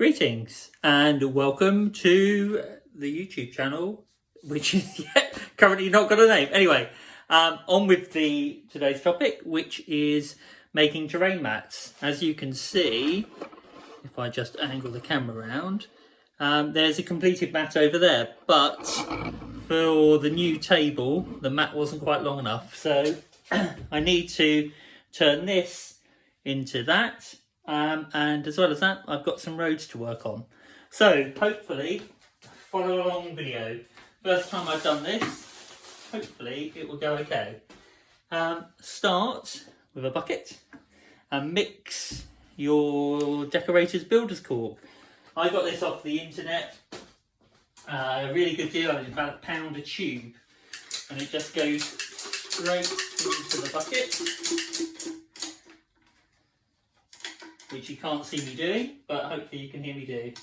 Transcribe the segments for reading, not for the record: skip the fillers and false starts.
Greetings and welcome to the YouTube channel, which is currently not got a name. Anyway, on with today's topic, which is making terrain mats. As you can see, if I just angle the camera around, there's a completed mat over there, but for the new table, the mat wasn't quite long enough. So I need to turn this into that. And as well as that, I've got some roads to work on. So hopefully, follow along video. First time I've done this, hopefully it will go okay. Start with a bucket and mix your decorator's builder's cork. I got this off the internet, a really good deal. It's about £1 a tube, and it just goes straight into the bucket, which you can't see me doing, but hopefully you can hear me do.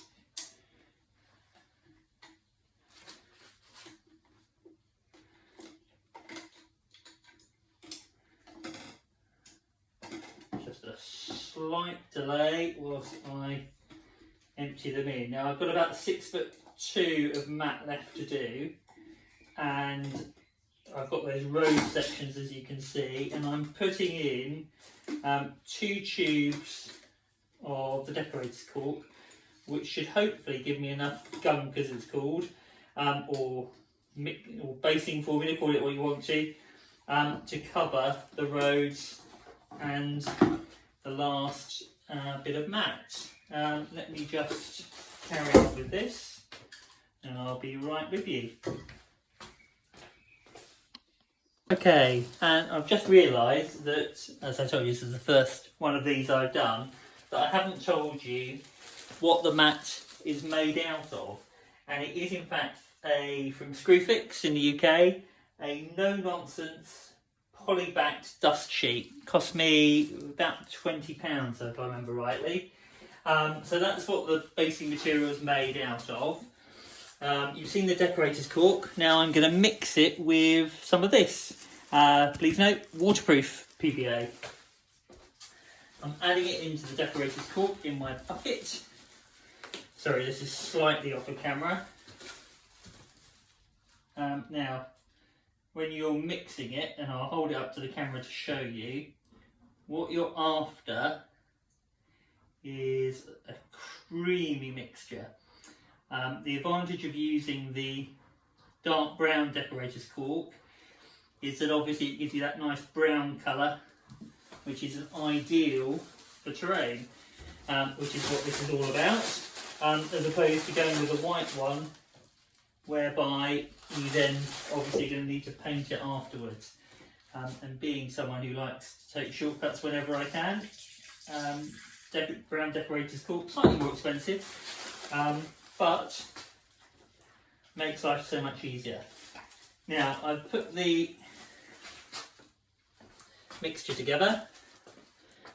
Just a slight delay whilst I empty them in. Now I've got about 6'2" of mat left to do, and I've got those road sections as you can see, and I'm putting in 2 tubes of the decorator's cork, which should hopefully give me enough gunk, as it's called, or basing formula, call it what you want to cover the roads and the last bit of mat. Let me just carry on with this and I'll be right with you. Okay, and I've just realised that, as I told you, this is the first one of these I've done, that I haven't told you what the mat is made out of. And it is in fact from Screwfix in the UK, a no-nonsense poly-backed dust sheet. Cost me about £20 if I remember rightly. So that's what the basic material is made out of. You've seen the decorator's cork. Now I'm going to mix it with some of this. Please note, waterproof PVA. I'm adding it into the decorator's cork in my bucket. Sorry, this is slightly off of camera. Now, when you're mixing it, and I'll hold it up to the camera to show you, what you're after is a creamy mixture. The advantage of using the dark brown decorator's cork is that obviously it gives you that nice brown colour, which is ideal for terrain, which is what this is all about, as opposed to going with a white one, whereby you then obviously going to need to paint it afterwards. And being someone who likes to take shortcuts whenever I can, brown decorator's cork, slightly more expensive, but makes life so much easier. Now I've put the mixture together,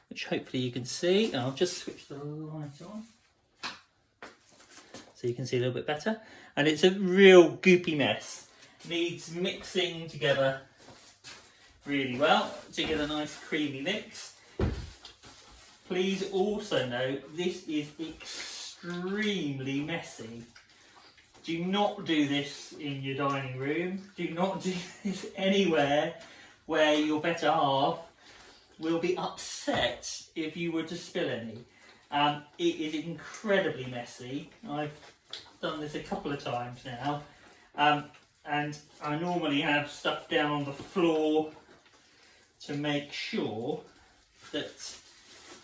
which hopefully you can see, and I'll just switch the light on so you can see a little bit better. And it's a real goopy mess, needs mixing together really well to get a nice creamy mix. Please also note this is extremely messy. Do not do this in your dining room, do not do this anywhere where your better half will be upset if you were to spill any. It is incredibly messy. I've done this a couple of times now, and I normally have stuff down on the floor to make sure that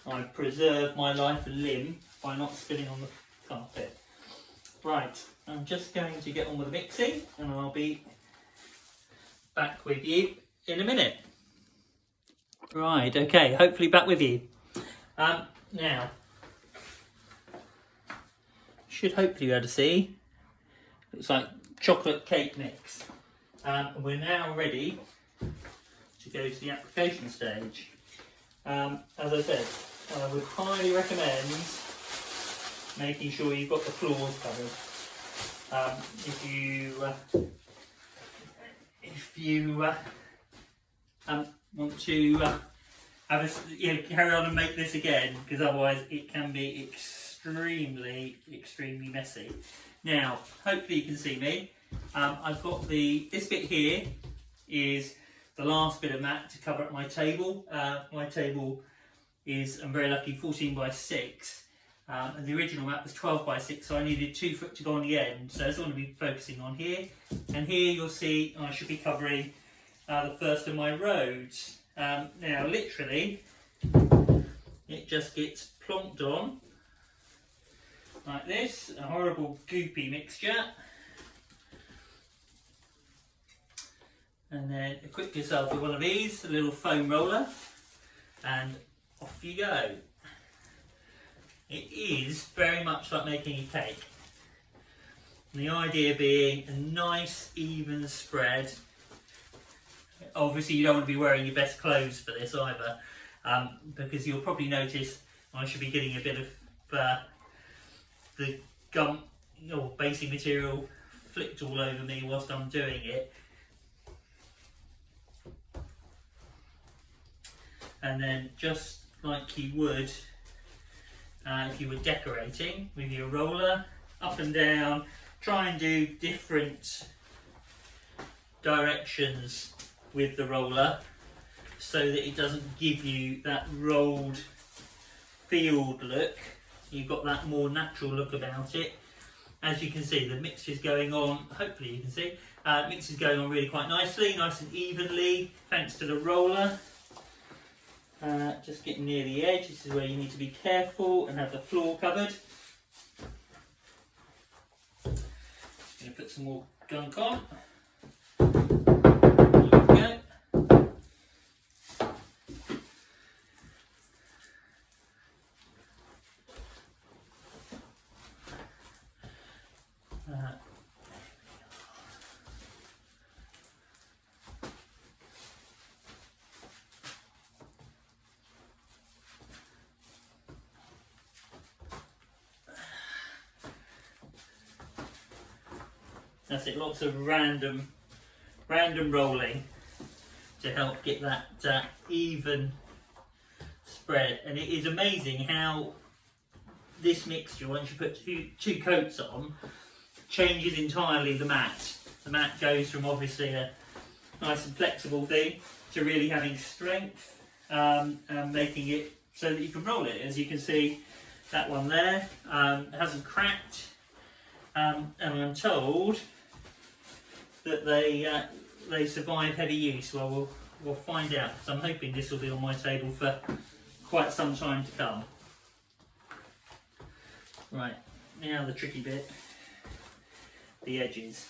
I preserve my life and limb by not spilling on the carpet. Right, I'm just going to get on with the mixing and I'll be back with you in a minute. Right, okay, hopefully back with you. Now, should hopefully be able to see, looks like chocolate cake mix. We're now ready to go to the application stage. As I said, I would highly recommend making sure you've got the floors covered. If you want to carry on and make this again, because otherwise it can be extremely messy. Now, hopefully you can see me. I've got this bit here is the last bit of mat to cover up my table. My table is, I'm very lucky, 14 by 6. And the original mat was 12 by 6, so I needed 2 foot to go on the end. So that's what I'm going to be focusing on here. And here you'll see I should be covering the first of my roads. Now, literally, it just gets plonked on like this, a horrible goopy mixture. And then equip yourself with one of these, a little foam roller, and off you go. It is very much like making a cake. And the idea being a nice even spread. Obviously you don't want to be wearing your best clothes for this either, because you'll probably notice I should be getting a bit of the gum or basing material flicked all over me whilst I'm doing it. And then just like you would if you were decorating with your roller, up and down, try and do different directions with the roller so that it doesn't give you that rolled field look. You've got that more natural look about it. As you can see, the mixture's going on, hopefully you can see, mix is going on really quite nicely, nice and evenly, thanks to the roller. Just getting near the edge, this is where you need to be careful and have the floor covered. I'm going to put some more gunk on. There we go. That's it, lots of random rolling to help get that even spread. And it is amazing how this mixture, once you put two coats on, changes entirely the mat. The mat goes from obviously a nice and flexible thing to really having strength and making it so that you can roll it. As you can see, that one there hasn't cracked, and I'm told that they survive heavy use. Well, we'll find out. So I'm hoping this will be on my table for quite some time to come. Right, now the tricky bit, the edges.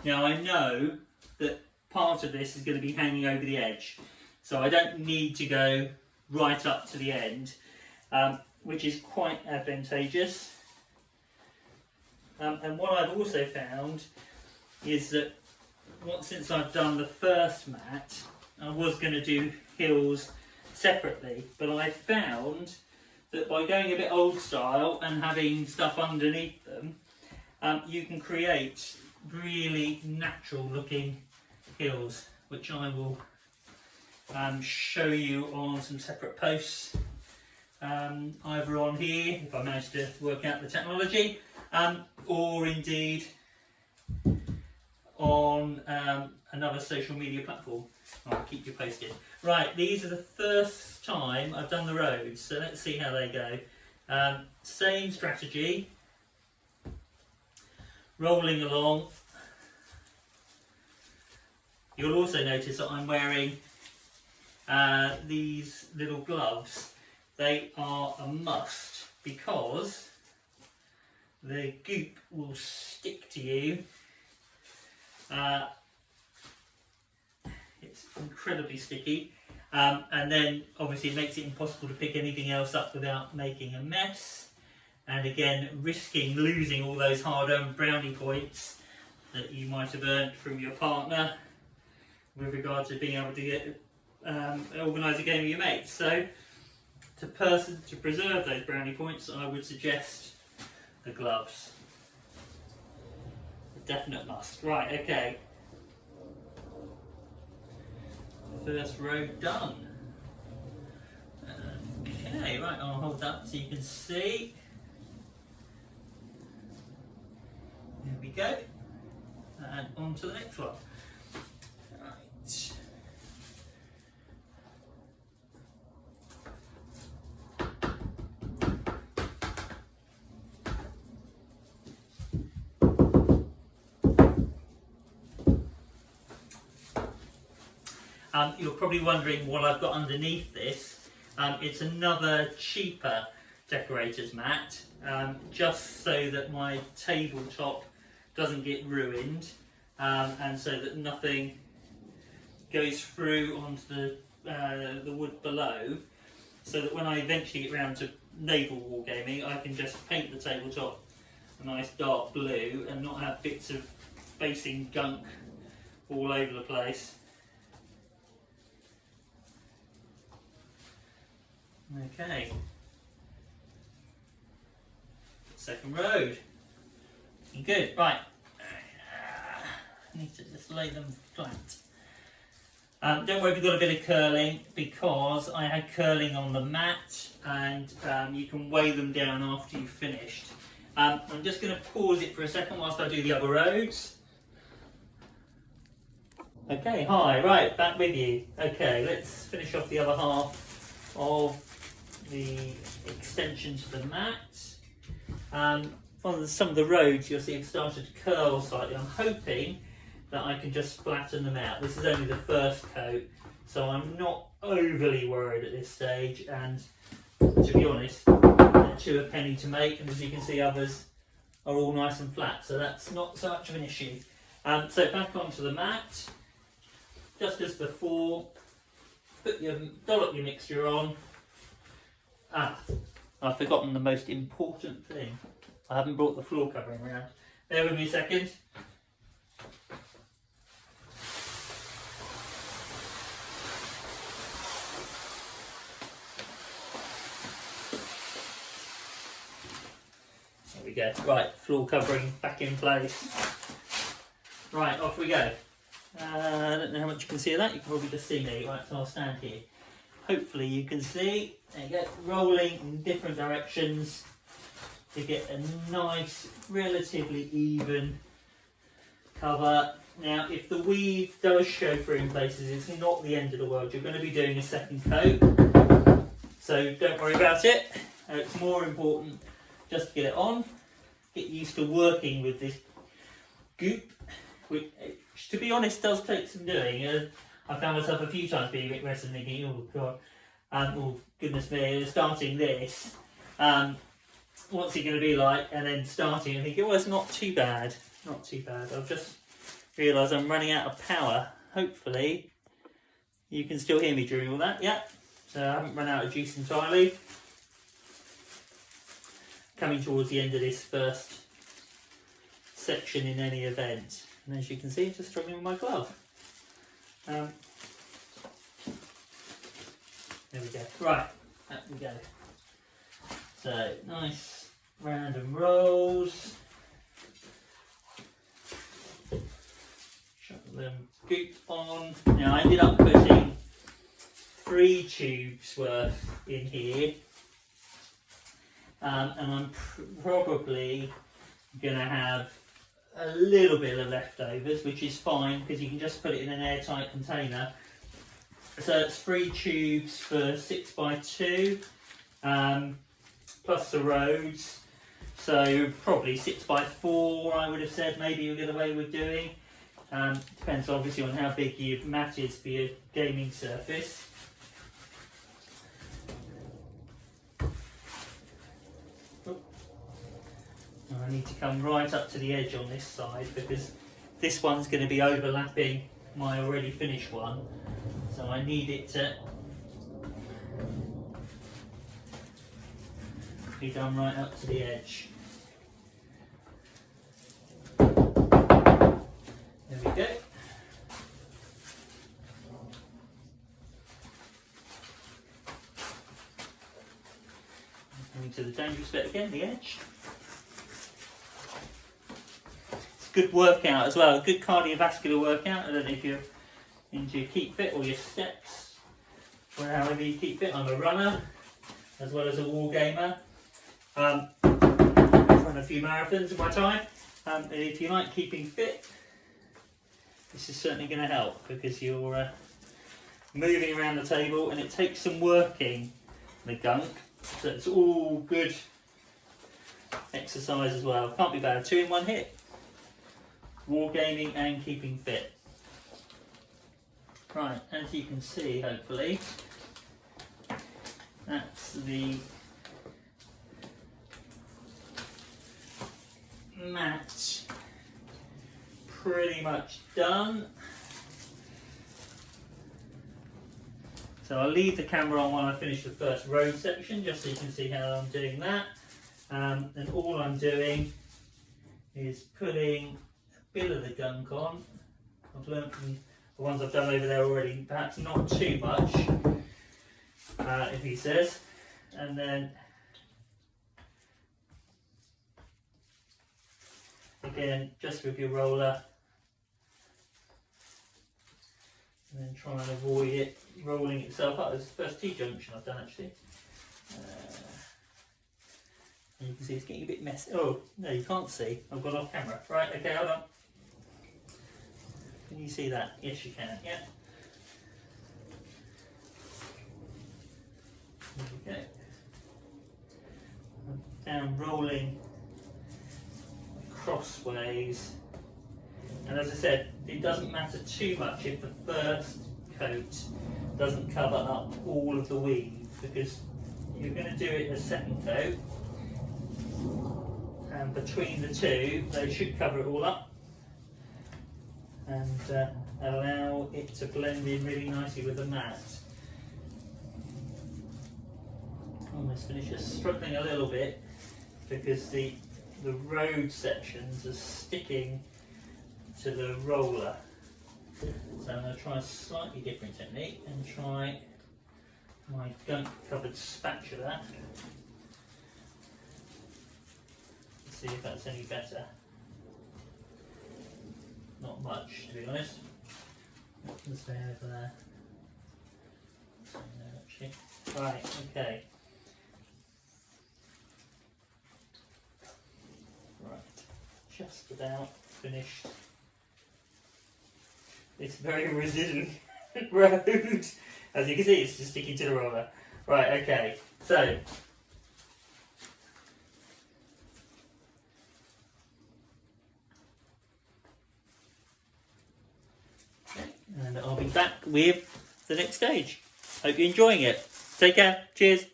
Now I know that part of this is going to be hanging over the edge, so I don't need to go right up to the end, which is quite advantageous. And what I've also found is that since I've done the first mat, I was going to do hills separately, but I found that by going a bit old style and having stuff underneath them, you can create really natural looking hills, which I will show you on some separate posts, either on here, if I manage to work out the technology, or indeed on another social media platform. I'll keep you posted. Right, these are the first time I've done the roads, so let's see how they go. Same strategy, rolling along. You'll also notice that I'm wearing these little gloves. They are a must because the goop will stick to you. It's incredibly sticky, and then obviously it makes it impossible to pick anything else up without making a mess, and again risking losing all those hard-earned brownie points that you might have earned from your partner with regard to being able to get organise a game with your mates. So to preserve those brownie points, I would suggest the gloves. A definite must. Right, okay. first row done. Okay, right, I'll hold that so you can see. There we go. And on to the next one. Right. You're probably wondering what I've got underneath this. It's another cheaper decorator's mat, just so that my tabletop doesn't get ruined, and so that nothing goes through onto the wood below, so that when I eventually get round to naval wargaming, I can just paint the tabletop a nice dark blue and not have bits of facing gunk all over the place. Okay, second road, looking good. Right, I need to just lay them flat. Don't worry if you've got a bit of curling, because I had curling on the mat, and you can weigh them down after you've finished. I'm just going to pause it for a second whilst I do the other roads. Okay, hi, right, back with you. Okay, let's finish off the other half of the extension to the mat. On some of the roads you'll see have started to curl slightly. I'm hoping that I can just flatten them out. This is only the first coat, so I'm not overly worried at this stage, and to be honest, they're two a penny to make, and as you can see others are all nice and flat, so that's not so much of an issue. So back onto the mat, just as before, dollop your mixture on. I've forgotten the most important thing. I haven't brought the floor covering around. Bear with me a second. There we go. Right, floor covering back in place. Right, off we go. I don't know how much you can see of that. You can probably just see me. Right, so I'll stand here. Hopefully you can see. There you go, rolling in different directions to get a nice, relatively even cover. Now, if the weave does show through in places, it's not the end of the world. You're going to be doing a second coat, so don't worry about it. It's more important just to get it on, get used to working with this goop, which, to be honest, does take some doing. I found myself a few times being a bit restless and thinking, oh god, oh goodness me, starting this, what's it going to be like? And then starting and thinking, well, it's not too bad, not too bad. I've just realised I'm running out of power. Hopefully you can still hear me during all that. Yeah, so I haven't run out of juice entirely. Coming towards the end of this first section in any event, and as you can see, I'm just struggling with my glove. There we go. Right, there we go. So nice random rolls. Shut them goop on. Now I ended up putting 3 tubes worth in here, and I'm probably going to have a little bit of leftovers, which is fine because you can just put it in an airtight container. So it's 3 tubes for 6x2, plus the roads, so probably 6x4 I would have said maybe you'll get away with doing. Depends obviously on how big your mat is for your gaming surface. I need to come right up to the edge on this side because this one's going to be overlapping my already finished one, so I need it to be done right up to the edge. There we go. Coming to the dangerous bit again, the edge. Good workout as well, a good cardiovascular workout. I don't know if you're into your keep fit or your steps, or however you keep fit. I'm a runner as well as a war gamer. I've run a few marathons in my time. And if you like keeping fit, this is certainly going to help because you're moving around the table, and it takes some working the gunk, so it's all good exercise as well. Can't be bad. 2 in 1 hit. Wargaming and keeping fit. Right, as you can see, hopefully, that's the mat pretty much done. So I'll leave the camera on while I finish the first road section, just so you can see how I'm doing that. And all I'm doing is putting a bit of the gunk on. I've learned from the ones I've done over there already, perhaps not too much, if he says. And then, again, just with your roller, and then try and avoid it rolling itself up. This is the first T-junction I've done actually. And you can see it's getting a bit messy. Oh, no, you can't see. I've got off camera. Right, okay, hold on. Can you see that? Yes, you can, yeah. There we go. Down rolling crossways. And as I said, it doesn't matter too much if the first coat doesn't cover up all of the weave, because you're going to do it a second coat, and between the two they should cover it all up and allow it to blend in really nicely with the mat. Almost finished. Just struggling a little bit because the road sections are sticking to the roller. So I'm going to try a slightly different technique and try my gunk covered spatula. Let's see if that's any better. Not much, to be honest. Let's stay over there. Actually. Right, okay. Right, just about finished this very resilient road. As you can see, it's just sticking to the roller. Right, okay, so and I'll be back with the next stage. Hope you're enjoying it. Take care. Cheers.